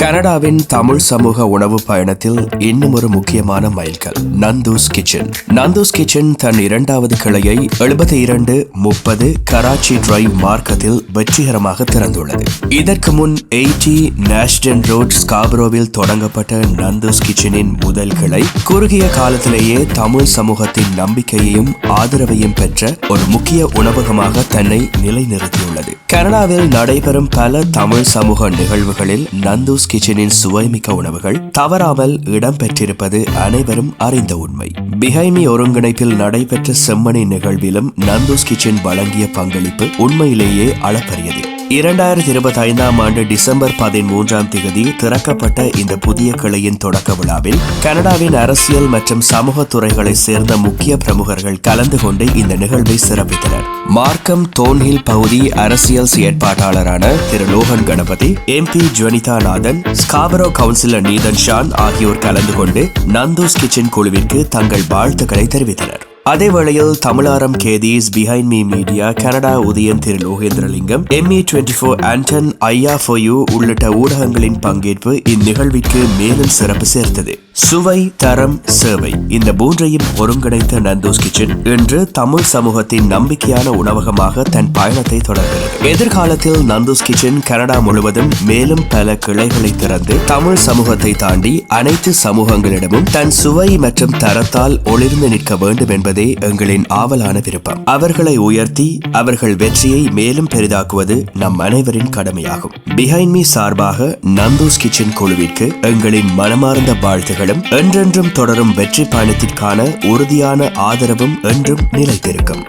கனடாவின் தமிழ் சமூக உணவு பயணத்தில் இன்னும் ஒரு முக்கியமான மைல்கல் நந்தூஸ் கிச்சன். நந்தூஸ் கிச்சன் தன் இரண்டாவது கிளையை 7230 கராச்சி டிரைவ் மார்க்கத்தில் வெற்றிகரமாக திறந்துள்ளது. இதற்கு முன் 80 நேஷ்டன் ரோட் ஸ்காபரோவில் தொடங்கப்பட்ட நந்தூஸ் கிச்சனின் முதல் கிளை குறுகிய காலத்திலேயே தமிழ் சமூகத்தின் நம்பிக்கையையும் ஆதரவையும் பெற்ற ஒரு முக்கிய உணவகமாக தன்னை நிலைநிறுத்தியுள்ளது. கனடாவில் நடைபெறும் பல தமிழ் சமூக நிகழ்வுகளில் நந்தூஸ் கிச்சனின் சுவைமிக்க உணவுகள் தவறாமல் இடம்பெற்றிருப்பது அனைவரும் அறிந்த உண்மை. பிஹைமி ஒருங்கிணைப்பில் நடைபெற்ற செம்மணி நிகழ்விலும் நந்தூஸ் கிச்சன் வழங்கிய பங்களிப்பு உண்மையிலேயே அளப்பரியது. 2025 ஆண்டு டிசம்பர் 13 திறக்கப்பட்ட இந்த புதிய கிளையின் தொடக்க விழாவில் கனடாவின் அரசியல் மற்றும் சமூக துறைகளை சேர்ந்த முக்கிய பிரமுகர்கள் கலந்து கொண்டு இந்த நிகழ்வை சிறப்பித்தனர். மார்க்கம் தோன்ஹில் பகுதி அரசியல் செயற்பாட்டாளரான திரு லோகன் கணபதி, MP ஜுவனிதா நாதன், ஸ்காபரோ கவுன்சிலர் நீதன் ஷான் ஆகியோர் கலந்து கொண்டு நந்தூஸ் கிச்சன் குழுவிற்கு தங்கள் வாழ்த்துக்களை தெரிவித்தனர். அதேவேளையில் தமிழாரம் Ketheesh, behind me media, Canada Uthayan Thiru Logendralingam, ME24 Anton, ஐயா ஃபார் யூ உள்ளிட்ட ஊடகங்களின் பங்கேற்பு இந்நிகழ்விற்கு மேலும் சிறப்பு சேர்த்தது. சுவை, தரம், சேவை இந்த மூன்றையும் ஒருங்கிணைத்த நந்தூஸ் கிச்சன் இன்று தமிழ் சமூகத்தின் நம்பிக்கையான உணவகமாக தன் பயணத்தை தொடர்கிறது. எதிர்காலத்தில் நந்தூஸ் கிச்சன் கனடா முழுவதும் மேலும் பல கிளைகளை திறந்து தமிழ் சமூகத்தை தாண்டி அனைத்து சமூகங்களிடமும் தன் சுவை மற்றும் தரத்தால் ஒளிர்ந்து நிற்க வேண்டும் என்பதே எங்களின் ஆவலான விருப்பம். அவர்களை உயர்த்தி அவர்கள் வெற்றியை மேலும் பெரிதாக்குவது நம் அனைவரின் கடமையாகும். பிஹைண்ட் மீ சார்பாக நந்தூஸ் கிச்சன் குழுவிற்கு எங்களின் மனமார்ந்த வாழ்த்துகள் என்றென்றும் தொடரும் வெற்றி பயணத்திற்கான உறுதியான ஆதரவும் என்றும் நிலைத்திருக்கும்.